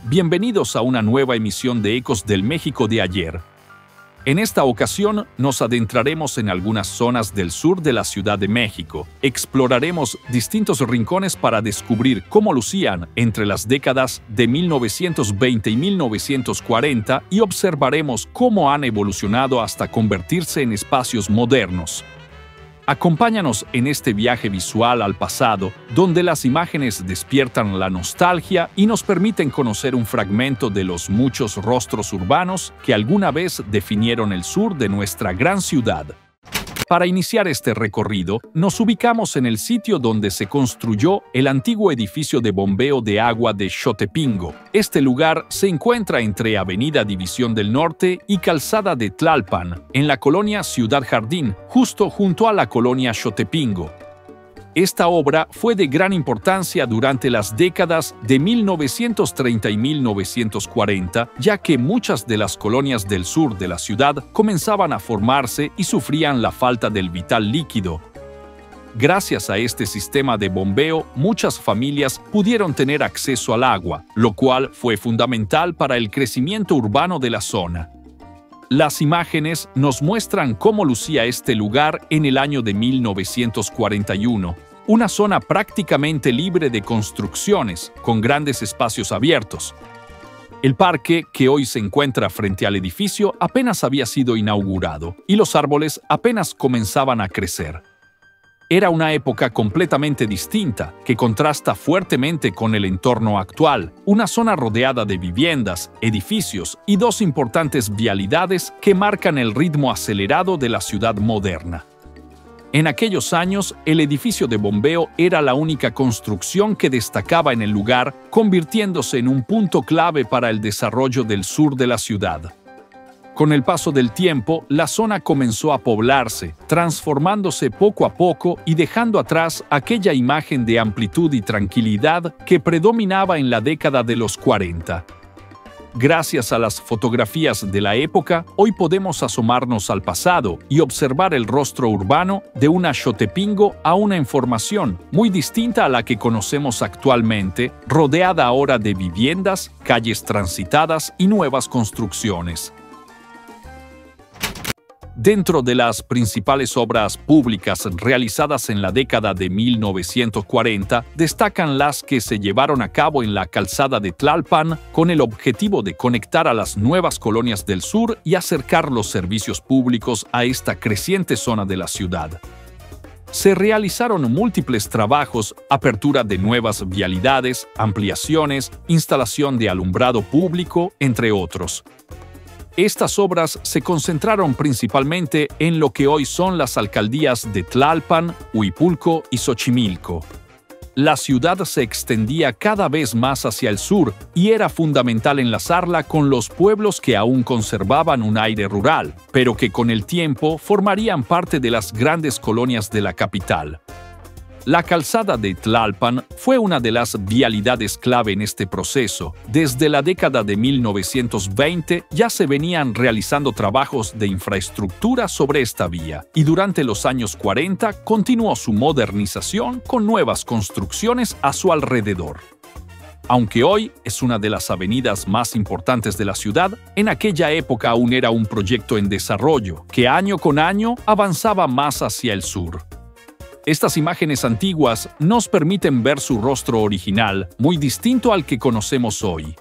Bienvenidos a una nueva emisión de Ecos del México de ayer. En esta ocasión nos adentraremos en algunas zonas del sur de la Ciudad de México. Exploraremos distintos rincones para descubrir cómo lucían entre las décadas de 1920 y 1940 y observaremos cómo han evolucionado hasta convertirse en espacios modernos. Acompáñanos en este viaje visual al pasado, donde las imágenes despiertan la nostalgia y nos permiten conocer un fragmento de los muchos rostros urbanos que alguna vez definieron el sur de nuestra gran ciudad. Para iniciar este recorrido, nos ubicamos en el sitio donde se construyó el antiguo edificio de bombeo de agua de Xotepingo. Este lugar se encuentra entre Avenida División del Norte y Calzada de Tlalpan, en la colonia Ciudad Jardín, justo junto a la colonia Xotepingo. Esta obra fue de gran importancia durante las décadas de 1930 y 1940, ya que muchas de las colonias del sur de la ciudad comenzaban a formarse y sufrían la falta del vital líquido. Gracias a este sistema de bombeo, muchas familias pudieron tener acceso al agua, lo cual fue fundamental para el crecimiento urbano de la zona. Las imágenes nos muestran cómo lucía este lugar en el año de 1941, una zona prácticamente libre de construcciones, con grandes espacios abiertos. El parque, que hoy se encuentra frente al edificio, apenas había sido inaugurado, y los árboles apenas comenzaban a crecer. Era una época completamente distinta, que contrasta fuertemente con el entorno actual, una zona rodeada de viviendas, edificios y dos importantes vialidades que marcan el ritmo acelerado de la ciudad moderna. En aquellos años, el edificio de bombeo era la única construcción que destacaba en el lugar, convirtiéndose en un punto clave para el desarrollo del sur de la ciudad. Con el paso del tiempo, la zona comenzó a poblarse, transformándose poco a poco y dejando atrás aquella imagen de amplitud y tranquilidad que predominaba en la década de los 40. Gracias a las fotografías de la época, hoy podemos asomarnos al pasado y observar el rostro urbano de una Xotepingo a una información muy distinta a la que conocemos actualmente, rodeada ahora de viviendas, calles transitadas y nuevas construcciones. Dentro de las principales obras públicas realizadas en la década de 1940, destacan las que se llevaron a cabo en la calzada de Tlalpan con el objetivo de conectar a las nuevas colonias del sur y acercar los servicios públicos a esta creciente zona de la ciudad. Se realizaron múltiples trabajos, apertura de nuevas vialidades, ampliaciones, instalación de alumbrado público, entre otros. Estas obras se concentraron principalmente en lo que hoy son las alcaldías de Tlalpan, Huipulco y Xochimilco. La ciudad se extendía cada vez más hacia el sur y era fundamental enlazarla con los pueblos que aún conservaban un aire rural, pero que con el tiempo formarían parte de las grandes colonias de la capital. La calzada de Tlalpan fue una de las vialidades clave en este proceso. Desde la década de 1920 ya se venían realizando trabajos de infraestructura sobre esta vía, y durante los años 40 continuó su modernización con nuevas construcciones a su alrededor. Aunque hoy es una de las avenidas más importantes de la ciudad, en aquella época aún era un proyecto en desarrollo, que año con año avanzaba más hacia el sur. Estas imágenes antiguas nos permiten ver su rostro original, muy distinto al que conocemos hoy.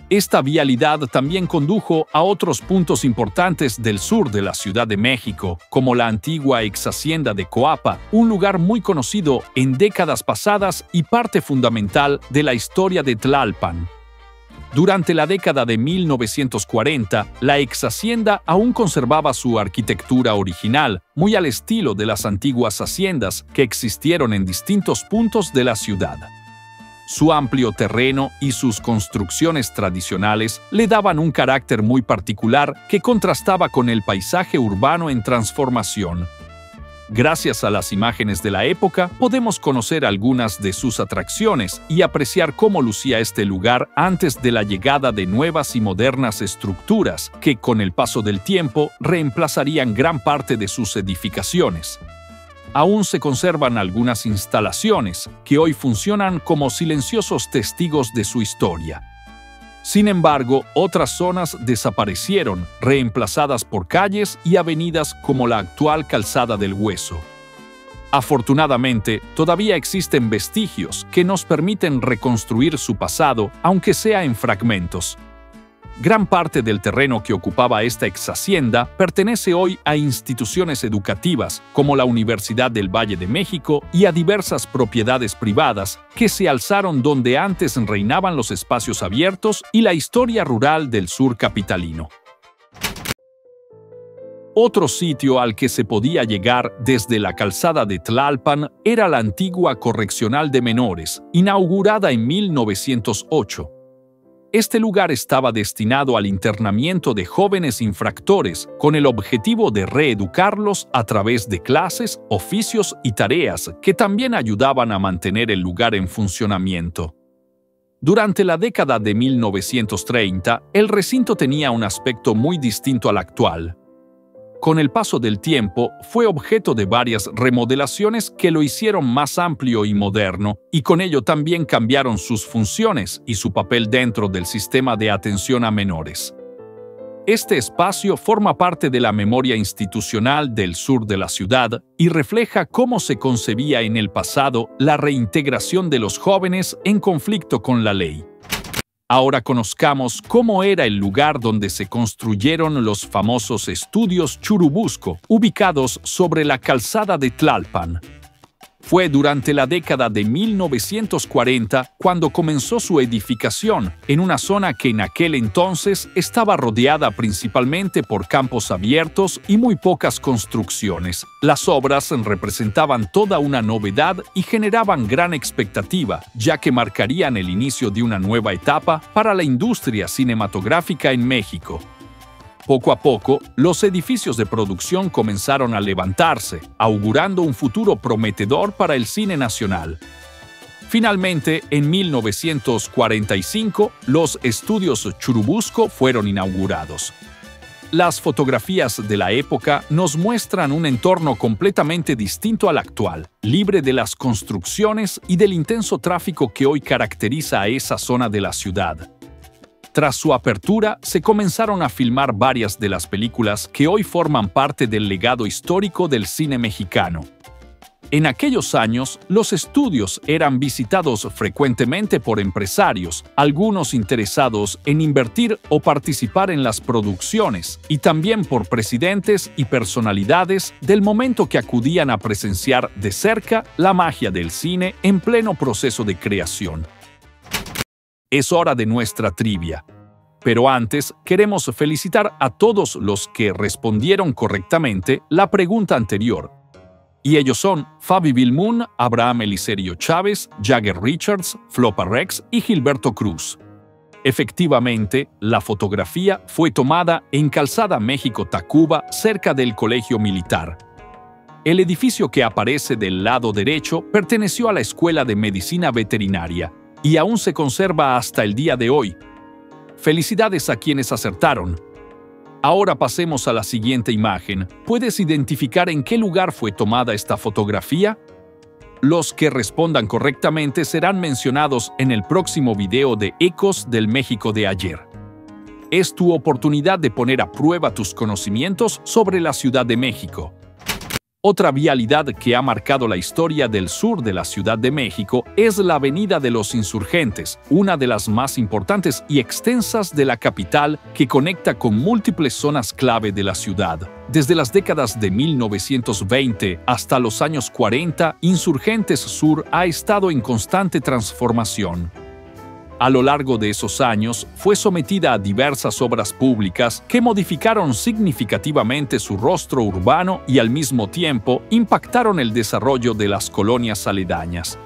Esta vialidad también condujo a otros puntos importantes del sur de la Ciudad de México, como la antigua exhacienda de Coapa, un lugar muy conocido en décadas pasadas y parte fundamental de la historia de Tlalpan. Durante la década de 1940, la exhacienda aún conservaba su arquitectura original, muy al estilo de las antiguas haciendas que existieron en distintos puntos de la ciudad. Su amplio terreno y sus construcciones tradicionales le daban un carácter muy particular que contrastaba con el paisaje urbano en transformación. Gracias a las imágenes de la época, podemos conocer algunas de sus atracciones y apreciar cómo lucía este lugar antes de la llegada de nuevas y modernas estructuras que, con el paso del tiempo, reemplazarían gran parte de sus edificaciones. Aún se conservan algunas instalaciones que hoy funcionan como silenciosos testigos de su historia. Sin embargo, otras zonas desaparecieron, reemplazadas por calles y avenidas como la actual Calzada del Hueso. Afortunadamente, todavía existen vestigios que nos permiten reconstruir su pasado, aunque sea en fragmentos. Gran parte del terreno que ocupaba esta exhacienda pertenece hoy a instituciones educativas como la Universidad del Valle de México y a diversas propiedades privadas que se alzaron donde antes reinaban los espacios abiertos y la historia rural del sur capitalino. Otro sitio al que se podía llegar desde la calzada de Tlalpan era la antigua Correccional de Menores, inaugurada en 1908. Este lugar estaba destinado al internamiento de jóvenes infractores con el objetivo de reeducarlos a través de clases, oficios y tareas que también ayudaban a mantener el lugar en funcionamiento. Durante la década de 1930, el recinto tenía un aspecto muy distinto al actual. Con el paso del tiempo, fue objeto de varias remodelaciones que lo hicieron más amplio y moderno, y con ello también cambiaron sus funciones y su papel dentro del sistema de atención a menores. Este espacio forma parte de la memoria institucional del sur de la ciudad y refleja cómo se concebía en el pasado la reintegración de los jóvenes en conflicto con la ley. Ahora conozcamos cómo era el lugar donde se construyeron los famosos estudios Churubusco, ubicados sobre la calzada de Tlalpan. Fue durante la década de 1940 cuando comenzó su edificación en una zona que en aquel entonces estaba rodeada principalmente por campos abiertos y muy pocas construcciones. Las obras representaban toda una novedad y generaban gran expectativa, ya que marcarían el inicio de una nueva etapa para la industria cinematográfica en México. Poco a poco, los edificios de producción comenzaron a levantarse, augurando un futuro prometedor para el cine nacional. Finalmente, en 1945, los estudios Churubusco fueron inaugurados. Las fotografías de la época nos muestran un entorno completamente distinto al actual, libre de las construcciones y del intenso tráfico que hoy caracteriza a esa zona de la ciudad. Tras su apertura, se comenzaron a filmar varias de las películas que hoy forman parte del legado histórico del cine mexicano. En aquellos años, los estudios eran visitados frecuentemente por empresarios, algunos interesados en invertir o participar en las producciones, y también por presidentes y personalidades del momento que acudían a presenciar de cerca la magia del cine en pleno proceso de creación. Es hora de nuestra trivia. Pero antes, queremos felicitar a todos los que respondieron correctamente la pregunta anterior. Y ellos son Fabi Vilmun, Abraham Eliserio Chávez, Jagger Richards, Flopa Rex y Gilberto Cruz. Efectivamente, la fotografía fue tomada en Calzada México-Tacuba, cerca del Colegio Militar. El edificio que aparece del lado derecho perteneció a la Escuela de Medicina Veterinaria y aún se conserva hasta el día de hoy. Felicidades a quienes acertaron. Ahora pasemos a la siguiente imagen. ¿Puedes identificar en qué lugar fue tomada esta fotografía? Los que respondan correctamente serán mencionados en el próximo video de Ecos del México de ayer. Es tu oportunidad de poner a prueba tus conocimientos sobre la Ciudad de México. Otra vialidad que ha marcado la historia del sur de la Ciudad de México es la Avenida de los Insurgentes, una de las más importantes y extensas de la capital que conecta con múltiples zonas clave de la ciudad. Desde las décadas de 1920 hasta los años 40, Insurgentes Sur ha estado en constante transformación. A lo largo de esos años, fue sometida a diversas obras públicas que modificaron significativamente su rostro urbano y al mismo tiempo impactaron el desarrollo de las colonias aledañas.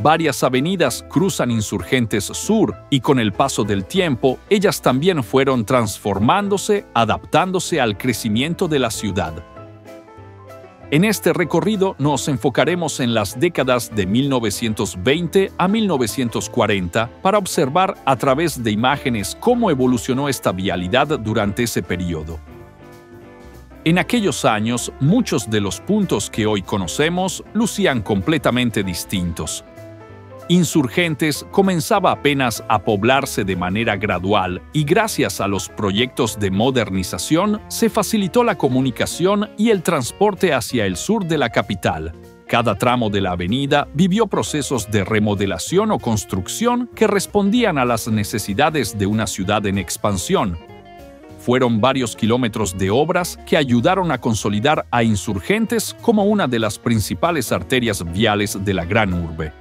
Varias avenidas cruzan Insurgentes Sur y con el paso del tiempo, ellas también fueron transformándose, adaptándose al crecimiento de la ciudad. En este recorrido nos enfocaremos en las décadas de 1920 a 1940 para observar a través de imágenes cómo evolucionó esta vialidad durante ese periodo. En aquellos años, muchos de los puntos que hoy conocemos lucían completamente distintos. Insurgentes comenzaba apenas a poblarse de manera gradual y gracias a los proyectos de modernización se facilitó la comunicación y el transporte hacia el sur de la capital. Cada tramo de la avenida vivió procesos de remodelación o construcción que respondían a las necesidades de una ciudad en expansión. Fueron varios kilómetros de obras que ayudaron a consolidar a Insurgentes como una de las principales arterias viales de la gran urbe.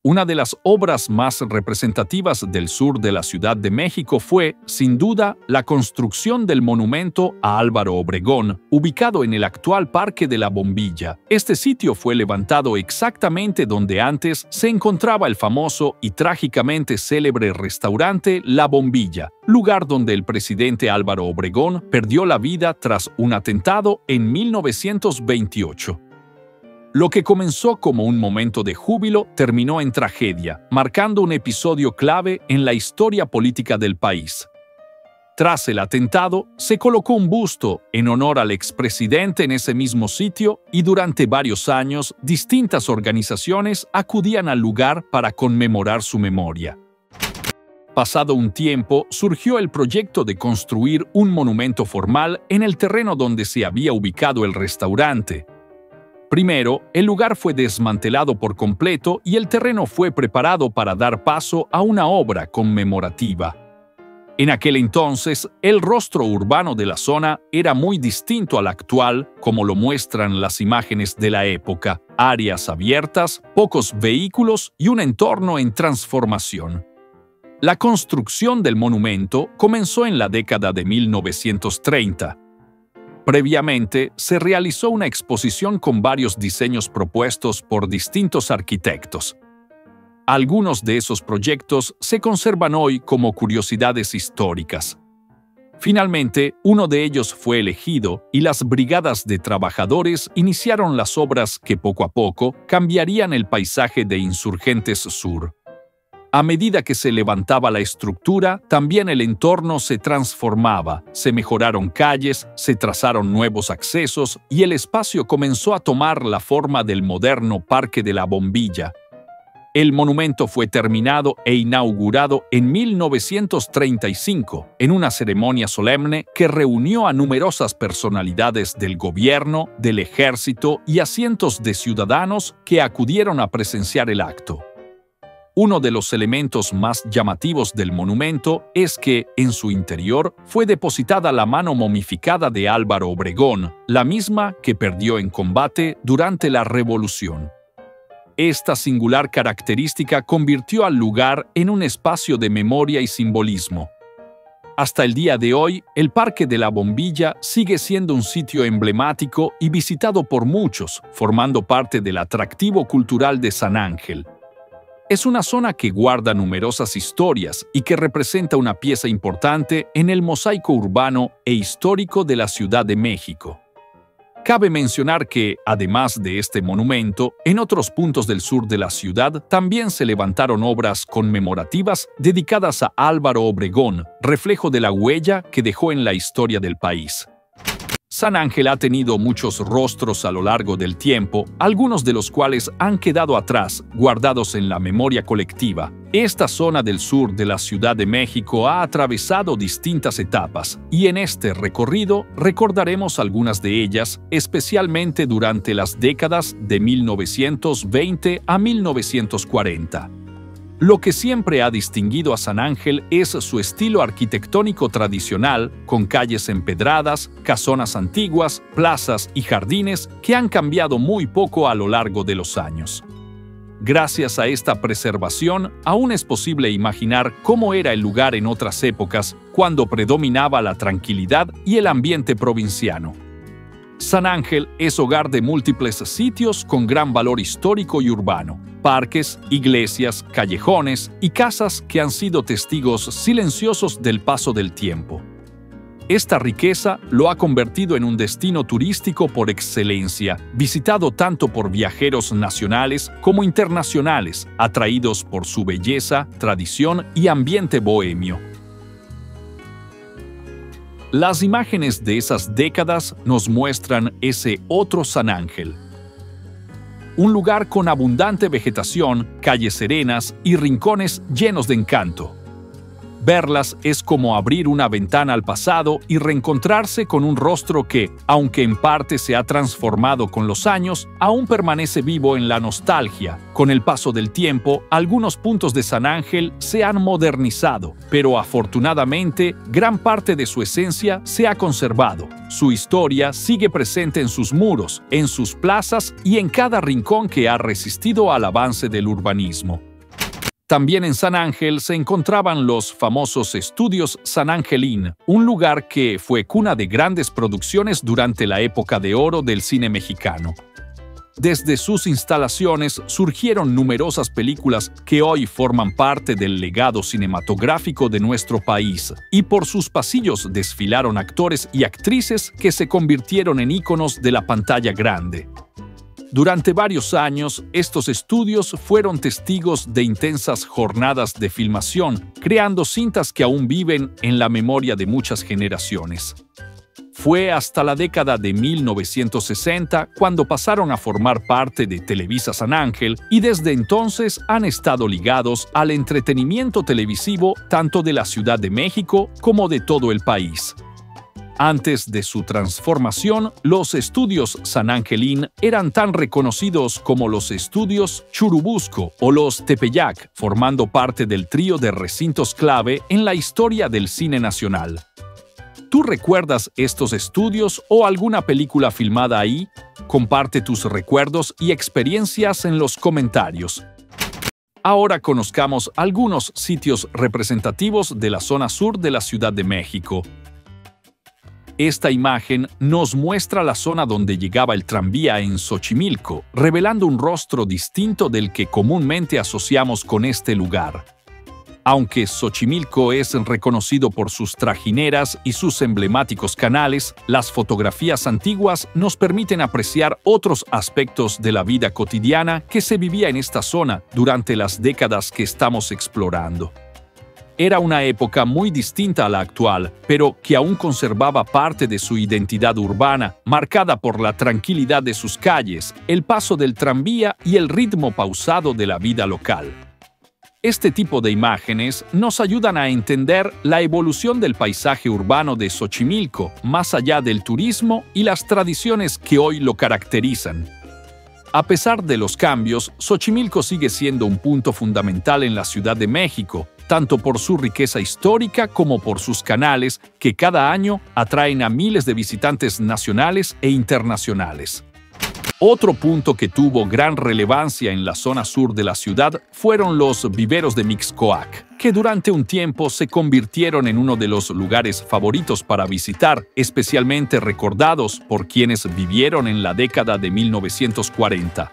Una de las obras más representativas del sur de la Ciudad de México fue, sin duda, la construcción del monumento a Álvaro Obregón, ubicado en el actual Parque de la Bombilla. Este sitio fue levantado exactamente donde antes se encontraba el famoso y trágicamente célebre restaurante La Bombilla, lugar donde el presidente Álvaro Obregón perdió la vida tras un atentado en 1928. Lo que comenzó como un momento de júbilo terminó en tragedia, marcando un episodio clave en la historia política del país. Tras el atentado, se colocó un busto en honor al expresidente en ese mismo sitio y durante varios años distintas organizaciones acudían al lugar para conmemorar su memoria. Pasado un tiempo, surgió el proyecto de construir un monumento formal en el terreno donde se había ubicado el restaurante. Primero, el lugar fue desmantelado por completo y el terreno fue preparado para dar paso a una obra conmemorativa. En aquel entonces, el rostro urbano de la zona era muy distinto al actual, como lo muestran las imágenes de la época: áreas abiertas, pocos vehículos y un entorno en transformación. La construcción del monumento comenzó en la década de 1930. Previamente, se realizó una exposición con varios diseños propuestos por distintos arquitectos. Algunos de esos proyectos se conservan hoy como curiosidades históricas. Finalmente, uno de ellos fue elegido y las brigadas de trabajadores iniciaron las obras que poco a poco cambiarían el paisaje de Insurgentes Sur. A medida que se levantaba la estructura, también el entorno se transformaba, se mejoraron calles, se trazaron nuevos accesos y el espacio comenzó a tomar la forma del moderno Parque de la Bombilla. El monumento fue terminado e inaugurado en 1935, en una ceremonia solemne que reunió a numerosas personalidades del gobierno, del ejército y a cientos de ciudadanos que acudieron a presenciar el acto. Uno de los elementos más llamativos del monumento es que, en su interior, fue depositada la mano momificada de Álvaro Obregón, la misma que perdió en combate durante la Revolución. Esta singular característica convirtió al lugar en un espacio de memoria y simbolismo. Hasta el día de hoy, el Parque de la Bombilla sigue siendo un sitio emblemático y visitado por muchos, formando parte del atractivo cultural de San Ángel. Es una zona que guarda numerosas historias y que representa una pieza importante en el mosaico urbano e histórico de la Ciudad de México. Cabe mencionar que, además de este monumento, en otros puntos del sur de la ciudad también se levantaron obras conmemorativas dedicadas a Álvaro Obregón, reflejo de la huella que dejó en la historia del país. San Ángel ha tenido muchos rostros a lo largo del tiempo, algunos de los cuales han quedado atrás, guardados en la memoria colectiva. Esta zona del sur de la Ciudad de México ha atravesado distintas etapas, y en este recorrido recordaremos algunas de ellas, especialmente durante las décadas de 1920 a 1940. Lo que siempre ha distinguido a San Ángel es su estilo arquitectónico tradicional, con calles empedradas, casonas antiguas, plazas y jardines que han cambiado muy poco a lo largo de los años. Gracias a esta preservación, aún es posible imaginar cómo era el lugar en otras épocas, cuando predominaba la tranquilidad y el ambiente provinciano. San Ángel es hogar de múltiples sitios con gran valor histórico y urbano, parques, iglesias, callejones y casas que han sido testigos silenciosos del paso del tiempo. Esta riqueza lo ha convertido en un destino turístico por excelencia, visitado tanto por viajeros nacionales como internacionales, atraídos por su belleza, tradición y ambiente bohemio. Las imágenes de esas décadas nos muestran ese otro San Ángel. un lugar con abundante vegetación, calles serenas y rincones llenos de encanto. Verlas es como abrir una ventana al pasado y reencontrarse con un rostro que, aunque en parte se ha transformado con los años, aún permanece vivo en la nostalgia. Con el paso del tiempo, algunos puntos de San Ángel se han modernizado, pero afortunadamente, gran parte de su esencia se ha conservado. Su historia sigue presente en sus muros, en sus plazas y en cada rincón que ha resistido al avance del urbanismo. También en San Ángel se encontraban los famosos estudios San Angelín, un lugar que fue cuna de grandes producciones durante la época de oro del cine mexicano. Desde sus instalaciones surgieron numerosas películas que hoy forman parte del legado cinematográfico de nuestro país, y por sus pasillos desfilaron actores y actrices que se convirtieron en íconos de la pantalla grande. Durante varios años, estos estudios fueron testigos de intensas jornadas de filmación, creando cintas que aún viven en la memoria de muchas generaciones. Fue hasta la década de 1960 cuando pasaron a formar parte de Televisa San Ángel y desde entonces han estado ligados al entretenimiento televisivo tanto de la Ciudad de México como de todo el país. Antes de su transformación, los estudios San Angelín eran tan reconocidos como los estudios Churubusco o los Tepeyac, formando parte del trío de recintos clave en la historia del cine nacional. ¿Tú recuerdas estos estudios o alguna película filmada ahí? Comparte tus recuerdos y experiencias en los comentarios. Ahora conozcamos algunos sitios representativos de la zona sur de la Ciudad de México. Esta imagen nos muestra la zona donde llegaba el tranvía en Xochimilco, revelando un rostro distinto del que comúnmente asociamos con este lugar. Aunque Xochimilco es reconocido por sus trajineras y sus emblemáticos canales, las fotografías antiguas nos permiten apreciar otros aspectos de la vida cotidiana que se vivía en esta zona durante las décadas que estamos explorando. Era una época muy distinta a la actual, pero que aún conservaba parte de su identidad urbana, marcada por la tranquilidad de sus calles, el paso del tranvía y el ritmo pausado de la vida local. Este tipo de imágenes nos ayudan a entender la evolución del paisaje urbano de Xochimilco, más allá del turismo y las tradiciones que hoy lo caracterizan. A pesar de los cambios, Xochimilco sigue siendo un punto fundamental en la Ciudad de México, tanto por su riqueza histórica como por sus canales que cada año atraen a miles de visitantes nacionales e internacionales. Otro punto que tuvo gran relevancia en la zona sur de la ciudad fueron los viveros de Mixcoac, que durante un tiempo se convirtieron en uno de los lugares favoritos para visitar, especialmente recordados por quienes vivieron en la década de 1940.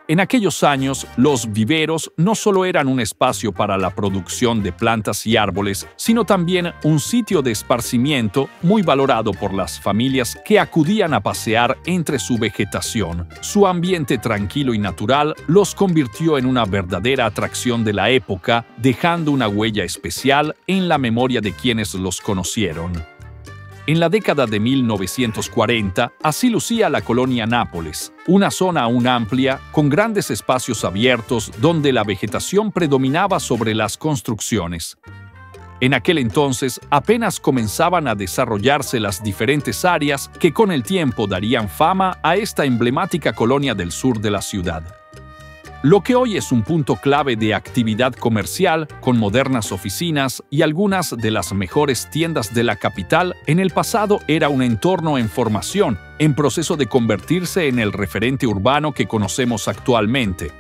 En aquellos años, los viveros no solo eran un espacio para la producción de plantas y árboles, sino también un sitio de esparcimiento muy valorado por las familias que acudían a pasear entre su vegetación. Su ambiente tranquilo y natural los convirtió en una verdadera atracción de la época, dejando una huella especial en la memoria de quienes los conocieron. En la década de 1940, así lucía la colonia Nápoles, una zona aún amplia, con grandes espacios abiertos donde la vegetación predominaba sobre las construcciones. En aquel entonces apenas comenzaban a desarrollarse las diferentes áreas que con el tiempo darían fama a esta emblemática colonia del sur de la ciudad. Lo que hoy es un punto clave de actividad comercial, con modernas oficinas y algunas de las mejores tiendas de la capital, en el pasado era un entorno en formación, en proceso de convertirse en el referente urbano que conocemos actualmente.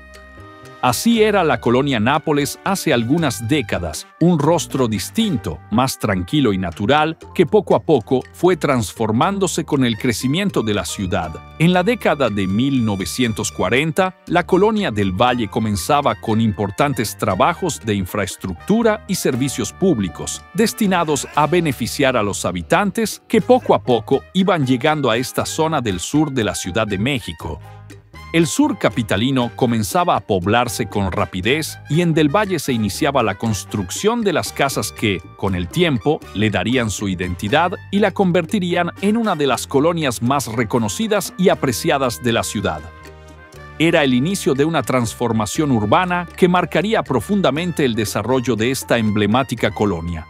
Así era la colonia Nápoles hace algunas décadas, un rostro distinto, más tranquilo y natural, que poco a poco fue transformándose con el crecimiento de la ciudad. En la década de 1940, la colonia del Valle comenzaba con importantes trabajos de infraestructura y servicios públicos, destinados a beneficiar a los habitantes que poco a poco iban llegando a esta zona del sur de la Ciudad de México. El sur capitalino comenzaba a poblarse con rapidez y en Del Valle se iniciaba la construcción de las casas que, con el tiempo, le darían su identidad y la convertirían en una de las colonias más reconocidas y apreciadas de la ciudad. era el inicio de una transformación urbana que marcaría profundamente el desarrollo de esta emblemática colonia.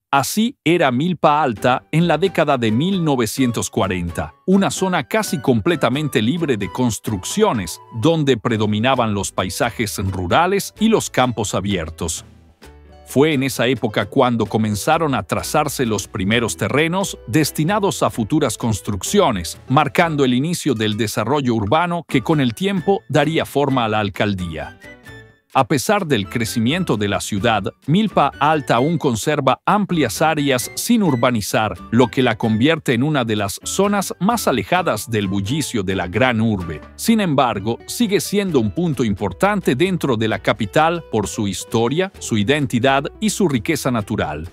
Así era Milpa Alta en la década de 1940, una zona casi completamente libre de construcciones, donde predominaban los paisajes rurales y los campos abiertos. Fue en esa época cuando comenzaron a trazarse los primeros terrenos destinados a futuras construcciones, marcando el inicio del desarrollo urbano que con el tiempo daría forma a la alcaldía. A pesar del crecimiento de la ciudad, Milpa Alta aún conserva amplias áreas sin urbanizar, lo que la convierte en una de las zonas más alejadas del bullicio de la gran urbe. Sin embargo, sigue siendo un punto importante dentro de la capital por su historia, su identidad y su riqueza natural.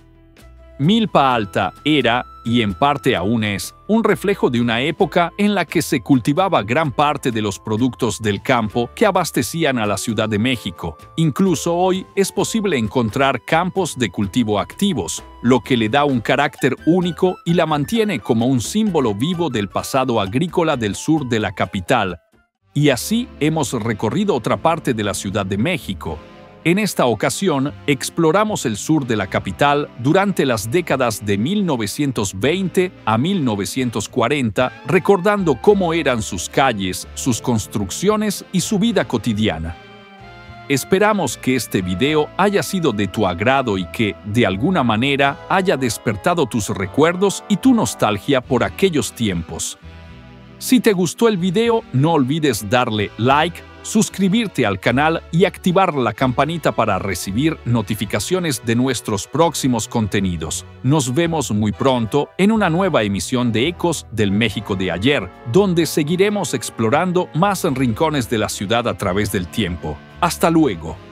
Milpa Alta era, y en parte aún es, un reflejo de una época en la que se cultivaba gran parte de los productos del campo que abastecían a la Ciudad de México. Incluso hoy es posible encontrar campos de cultivo activos, lo que le da un carácter único y la mantiene como un símbolo vivo del pasado agrícola del sur de la capital. Y así hemos recorrido otra parte de la Ciudad de México. En esta ocasión, exploramos el sur de la capital durante las décadas de 1920 a 1940, recordando cómo eran sus calles, sus construcciones y su vida cotidiana. Esperamos que este video haya sido de tu agrado y que, de alguna manera, haya despertado tus recuerdos y tu nostalgia por aquellos tiempos. Si te gustó el video, no olvides darle like, suscribirte al canal y activar la campanita para recibir notificaciones de nuestros próximos contenidos. Nos vemos muy pronto en una nueva emisión de Ecos del México de ayer, donde seguiremos explorando más rincones de la ciudad a través del tiempo. ¡Hasta luego!